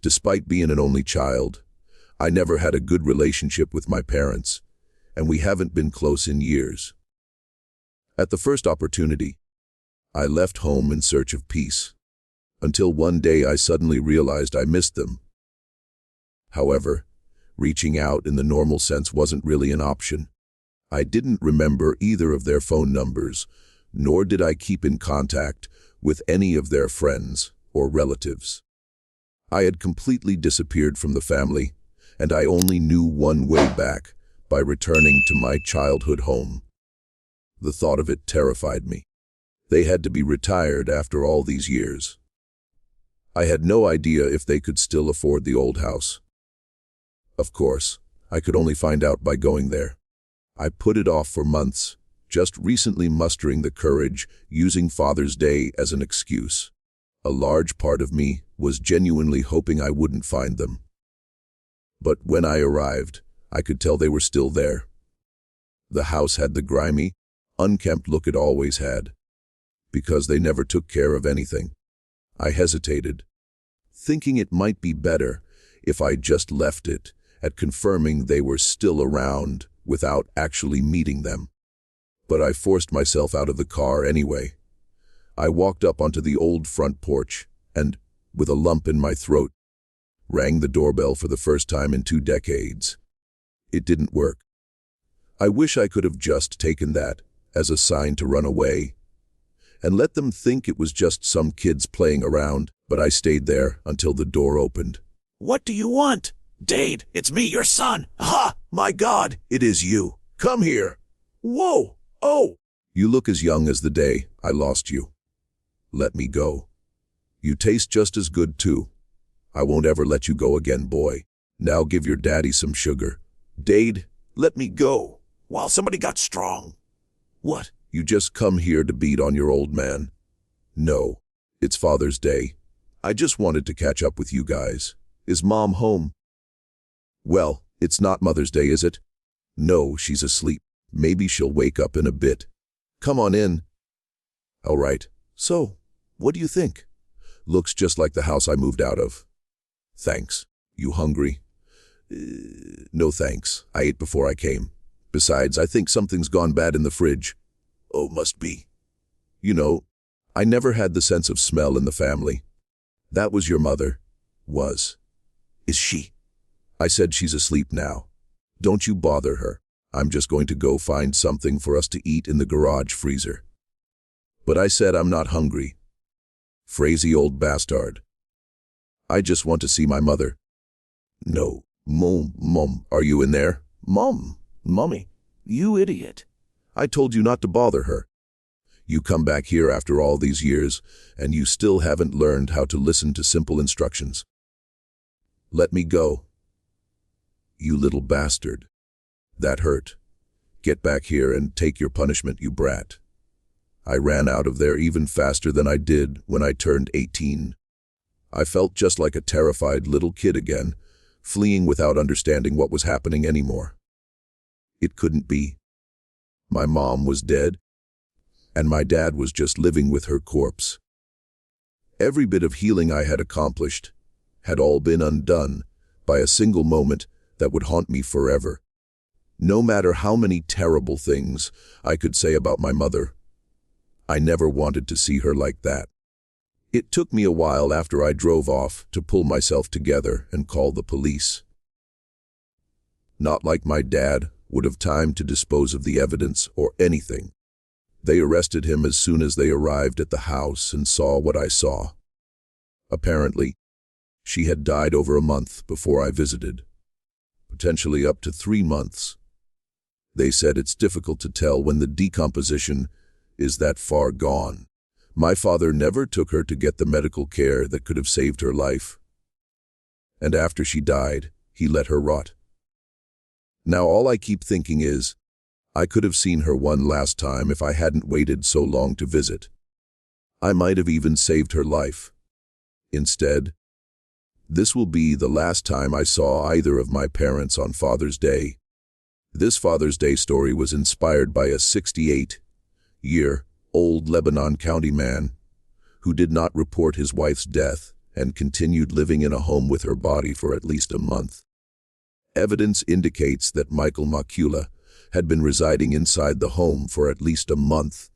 Despite being an only child, I never had a good relationship with my parents, and we haven't been close in years. At the first opportunity, I left home in search of peace, until one day I suddenly realized I missed them. However, reaching out in the normal sense wasn't really an option. I didn't remember either of their phone numbers, nor did I keep in contact with any of their friends or relatives. I had completely disappeared from the family, and I only knew one way back, by returning to my childhood home. The thought of it terrified me. They had to be retired after all these years. I had no idea if they could still afford the old house. Of course, I could only find out by going there. I put it off for months, just recently mustering the courage, using Father's Day as an excuse. A large part of me was genuinely hoping I wouldn't find them. But when I arrived, I could tell they were still there. The house had the grimy, unkempt look it always had, because they never took care of anything. I hesitated, thinking it might be better if I just left it at confirming they were still around without actually meeting them. But I forced myself out of the car anyway. I walked up onto the old front porch and, with a lump in my throat, rang the doorbell for the first time in 2 decades. It didn't work. I wish I could have just taken that as a sign to run away and let them think it was just some kids playing around, but I stayed there until the door opened. "What do you want?" "Dade, it's me, your son." "Ha! My God, it is you. Come here." "Whoa! Oh!" "You look as young as the day I lost you. Let me go. You taste just as good too. I won't ever let you go again, boy. Now give your daddy some sugar." "Dade, let me go while somebody got strong." "What? You just come here to beat on your old man?" "No, it's Father's Day. I just wanted to catch up with you guys. Is Mom home?" "Well, it's not Mother's Day, is it?" "No, she's asleep. Maybe she'll wake up in a bit. Come on in." "All right. So, what do you think?" "Looks just like the house I moved out of." "Thanks. You hungry?" No thanks. I ate before I came. Besides, I think something's gone bad in the fridge." "Oh, must be." "You know, I never had the sense of smell in the family." "That was your mother." "Was." "Is she?" "I said she's asleep now. Don't you bother her. I'm just going to go find something for us to eat in the garage freezer." "But I said I'm not hungry." "Crazy old bastard. I just want to see my mother." "No. Mom, are you in there?" Mommy, you idiot. I told you not to bother her. You come back here after all these years, and you still haven't learned how to listen to simple instructions. Let me go." "You little bastard. That hurt. Get back here and take your punishment, you brat." I ran out of there even faster than I did when I turned 18. I felt just like a terrified little kid again, fleeing without understanding what was happening anymore. It couldn't be. My mom was dead, and my dad was just living with her corpse. Every bit of healing I had accomplished had all been undone by a single moment that would haunt me forever. No matter how many terrible things I could say about my mother, I never wanted to see her like that. It took me a while after I drove off to pull myself together and call the police. Not like my dad would have time to dispose of the evidence or anything. They arrested him as soon as they arrived at the house and saw what I saw. Apparently, she had died over a month before I visited, potentially up to 3 months. They said it's difficult to tell when the decomposition is that far gone. My father never took her to get the medical care that could have saved her life. And after she died, he let her rot. Now all I keep thinking is, I could have seen her one last time if I hadn't waited so long to visit. I might have even saved her life. Instead, this will be the last time I saw either of my parents on Father's Day. This Father's Day story was inspired by a 68-year-old Lebanon County man who did not report his wife's death and continued living in a home with her body for at least a month. Evidence indicates that Michael Macula had been residing inside the home for at least a month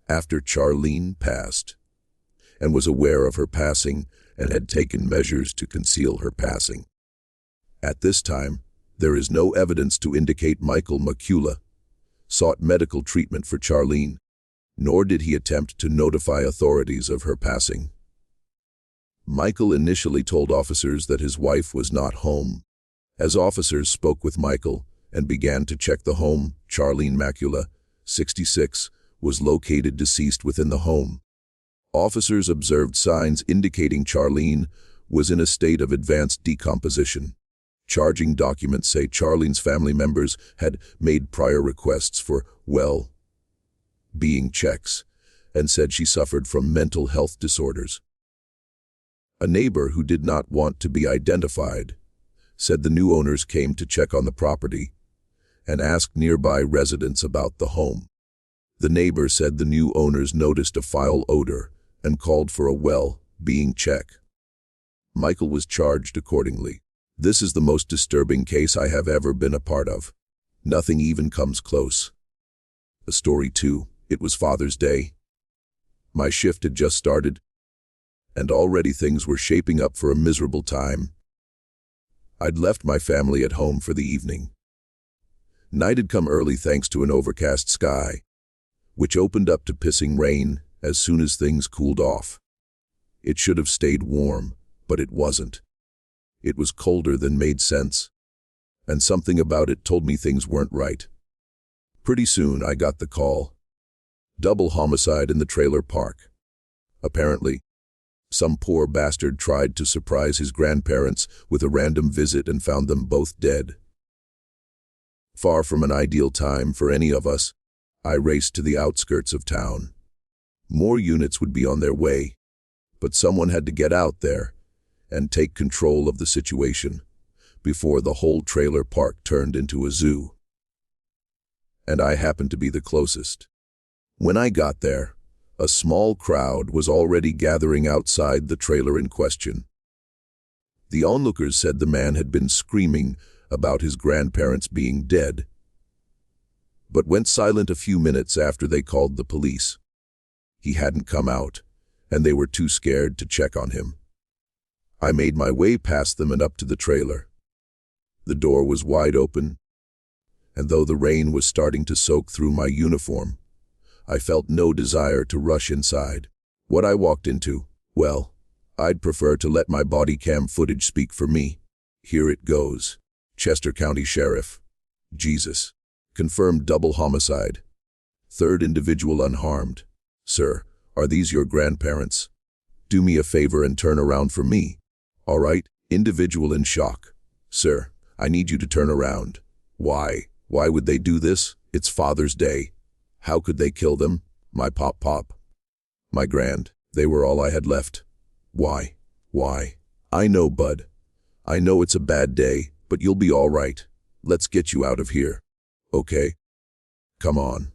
after Charlene passed, and was aware of her passing and had taken measures to conceal her passing. At this time, there is no evidence to indicate Michael Macula sought medical treatment for Charlene, nor did he attempt to notify authorities of her passing. Michael initially told officers that his wife was not home. As officers spoke with Michael and began to check the home, Charlene Macula, 66, was located deceased within the home. Officers observed signs indicating Charlene was in a state of advanced decomposition. Charging documents say Charlene's family members had made prior requests for well-being checks and said she suffered from mental health disorders. A neighbor who did not want to be identified said the new owners came to check on the property and asked nearby residents about the home. The neighbor said the new owners noticed a foul odor and called for a well-being check. Michael was charged accordingly. This is the most disturbing case I have ever been a part of. Nothing even comes close. A story 2. It was Father's Day. My shift had just started, and already things were shaping up for a miserable time. I'd left my family at home for the evening. Night had come early thanks to an overcast sky, which opened up to pissing rain as soon as things cooled off. It should have stayed warm, but it wasn't. It was colder than made sense, and something about it told me things weren't right. Pretty soon I got the call. Double homicide in the trailer park. Apparently, some poor bastard tried to surprise his grandparents with a random visit and found them both dead. Far from an ideal time for any of us, I raced to the outskirts of town. More units would be on their way, but someone had to get out there and take control of the situation before the whole trailer park turned into a zoo. And I happened to be the closest. When I got there, a small crowd was already gathering outside the trailer in question. The onlookers said the man had been screaming about his grandparents being dead, but went silent a few minutes after they called the police. He hadn't come out, and they were too scared to check on him. I made my way past them and up to the trailer. The door was wide open, and though the rain was starting to soak through my uniform, I felt no desire to rush inside. What I walked into, well, I'd prefer to let my body cam footage speak for me. Here it goes. Chester County Sheriff. Jesus. Confirmed double homicide. Third individual unharmed. Sir, are these your grandparents? Do me a favor and turn around for me. All right, individual in shock. Sir, I need you to turn around. Why? Why would they do this? It's Father's Day. How could they kill them? My pop. My grand. They were all I had left. Why? I know, bud. I know it's a bad day, but you'll be all right. Let's get you out of here. Okay? Come on.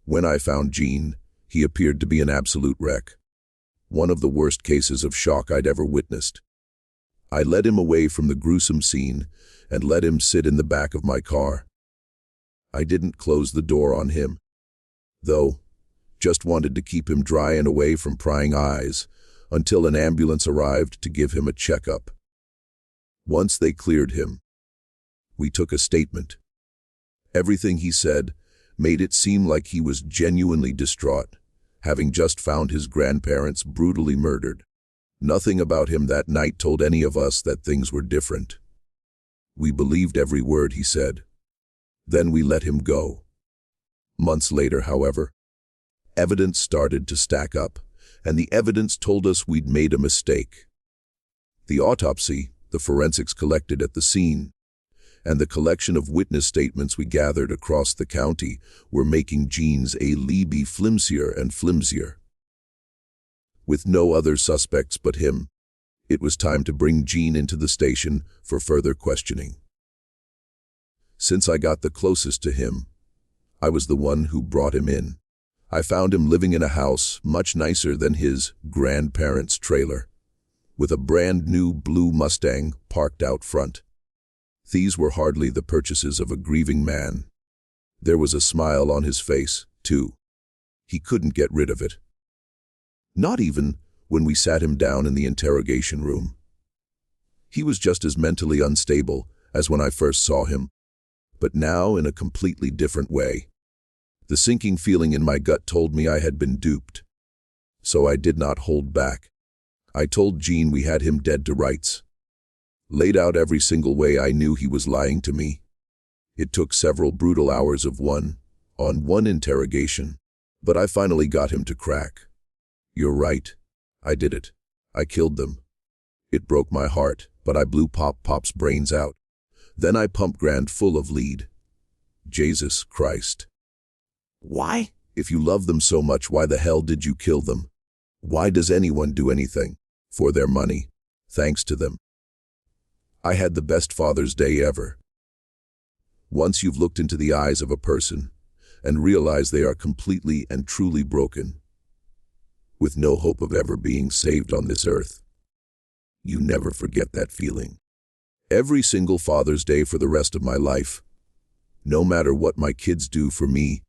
When I found Gene, he appeared to be an absolute wreck. One of the worst cases of shock I'd ever witnessed. I led him away from the gruesome scene and let him sit in the back of my car. I didn't close the door on him, though, just wanted to keep him dry and away from prying eyes until an ambulance arrived to give him a checkup. Once they cleared him, we took a statement. Everything he said made it seem like he was genuinely distraught, having just found his grandparents brutally murdered. Nothing about him that night told any of us that things were different. We believed every word he said. Then we let him go. Months later, however, evidence started to stack up, and the evidence told us we'd made a mistake. The autopsy, the forensics collected at the scene, and the collection of witness statements we gathered across the county were making Gene's alibi flimsier and flimsier. With no other suspects but him, it was time to bring Gene into the station for further questioning. Since I got the closest to him, I was the one who brought him in. I found him living in a house much nicer than his grandparents' trailer, with a brand new blue Mustang parked out front. These were hardly the purchases of a grieving man. There was a smile on his face, too. He couldn't get rid of it. Not even when we sat him down in the interrogation room. He was just as mentally unstable as when I first saw him, but now in a completely different way. The sinking feeling in my gut told me I had been duped. So I did not hold back. I told Jean we had him dead to rights. Laid out every single way I knew he was lying to me. It took several brutal hours of one-on-one interrogation, but I finally got him to crack. You're right. I did it. I killed them. It broke my heart, but I blew Pop's brains out. Then I pumped Grand full of lead. Jesus Christ. Why? If you love them so much, why the hell did you kill them? Why does anyone do anything? For their money. Thanks to them. I had the best Father's Day ever. Once you've looked into the eyes of a person and realized they are completely and truly broken, with no hope of ever being saved on this earth, you never forget that feeling. Every single Father's Day for the rest of my life, no matter what my kids do for me,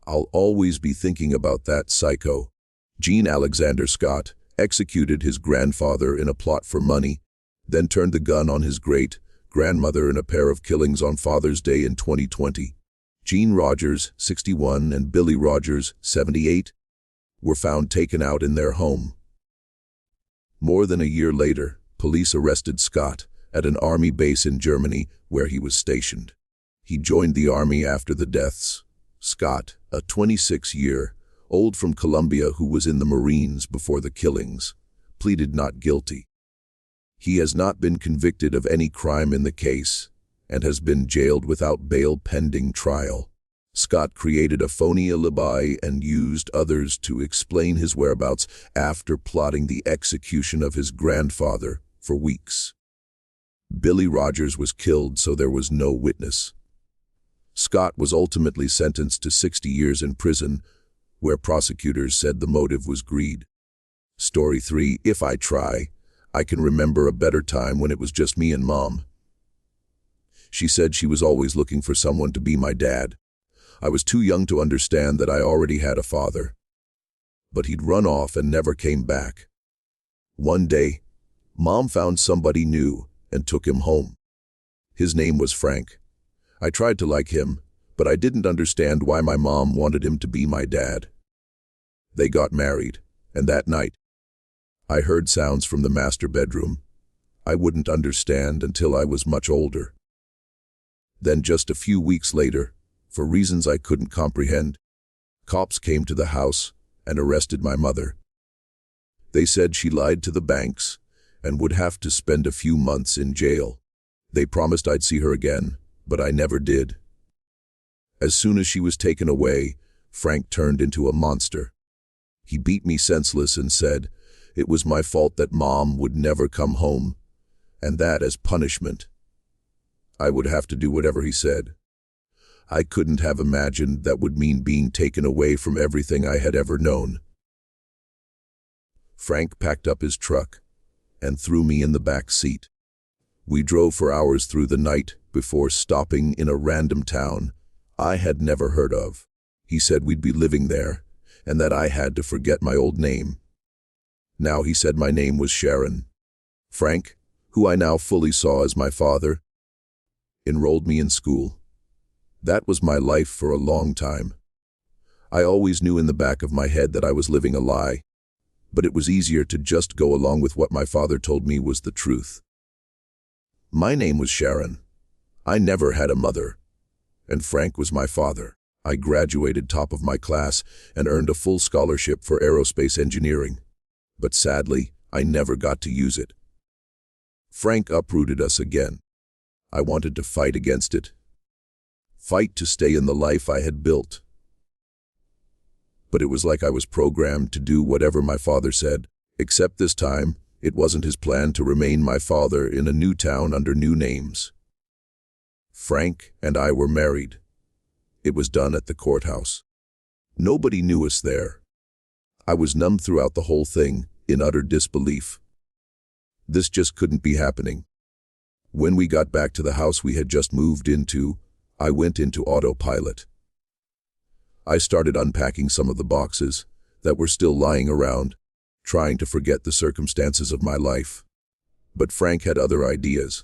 I'll always be thinking about that psycho. Jean Alexander Scott executed his grandfather in a plot for money, then turned the gun on his great-grandmother in a pair of killings on Father's Day in 2020. Jean Rogers, 61, and Billy Rogers, 78, were found taken out in their home. More than a year later, police arrested Scott at an army base in Germany where he was stationed. He joined the army after the deaths. Scott, a 26-year-old from Colombia who was in the Marines before the killings, pleaded not guilty. He has not been convicted of any crime in the case and has been jailed without bail pending trial. Scott created a phony alibi and used others to explain his whereabouts after plotting the execution of his grandfather for weeks. Billy Rogers was killed, so there was no witness. Scott was ultimately sentenced to 60 years in prison, where prosecutors said the motive was greed. Story 3. If I try, I can remember a better time when it was just me and Mom. She said she was always looking for someone to be my dad. I was too young to understand that I already had a father. But he'd run off and never came back. One day, Mom found somebody new and took him home. His name was Frank. I tried to like him, but I didn't understand why my mom wanted him to be my dad. They got married, and that night, I heard sounds from the master bedroom. I wouldn't understand until I was much older. Then just a few weeks later, for reasons I couldn't comprehend, cops came to the house and arrested my mother. They said she lied to the banks and would have to spend a few months in jail. They promised I'd see her again, but I never did. As soon as she was taken away, Frank turned into a monster. He beat me senseless and said it was my fault that Mom would never come home, and that as punishment, I would have to do whatever he said. I couldn't have imagined that would mean being taken away from everything I had ever known. Frank packed up his truck and threw me in the back seat. We drove for hours through the night before stopping in a random town I had never heard of. He said we'd be living there and that I had to forget my old name. Now he said my name was Sharon. Frank, who I now fully saw as my father, enrolled me in school. That was my life for a long time. I always knew in the back of my head that I was living a lie, but it was easier to just go along with what my father told me was the truth. My name was Sharon. I never had a mother, and Frank was my father. I graduated top of my class and earned a full scholarship for aerospace engineering, but sadly, I never got to use it. Frank uprooted us again. I wanted to fight against it. Fight to stay in the life I had built. But it was like I was programmed to do whatever my father said, except this time, it wasn't his plan to remain my father in a new town under new names. Frank and I were married. It was done at the courthouse. Nobody knew us there. I was numb throughout the whole thing, in utter disbelief. This just couldn't be happening. When we got back to the house we had just moved into, I went into autopilot. I started unpacking some of the boxes that were still lying around, trying to forget the circumstances of my life. But Frank had other ideas.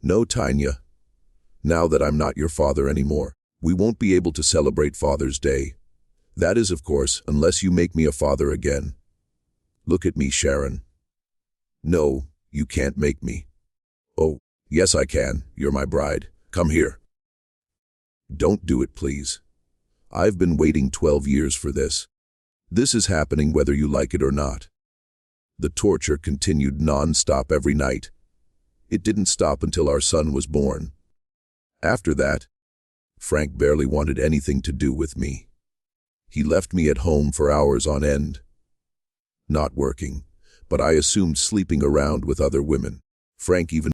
No, Tanya. Now that I'm not your father anymore, we won't be able to celebrate Father's Day. That is, of course, unless you make me a father again. Look at me, Sharon. No, you can't make me. Oh, yes I can. You're my bride. Come here. Don't do it, please. I've been waiting 12 years for this. This is happening whether you like it or not. The torture continued non-stop every night. It didn't stop until our son was born. After that, Frank barely wanted anything to do with me. He left me at home for hours on end. Not working, but I assumed sleeping around with other women. Frank even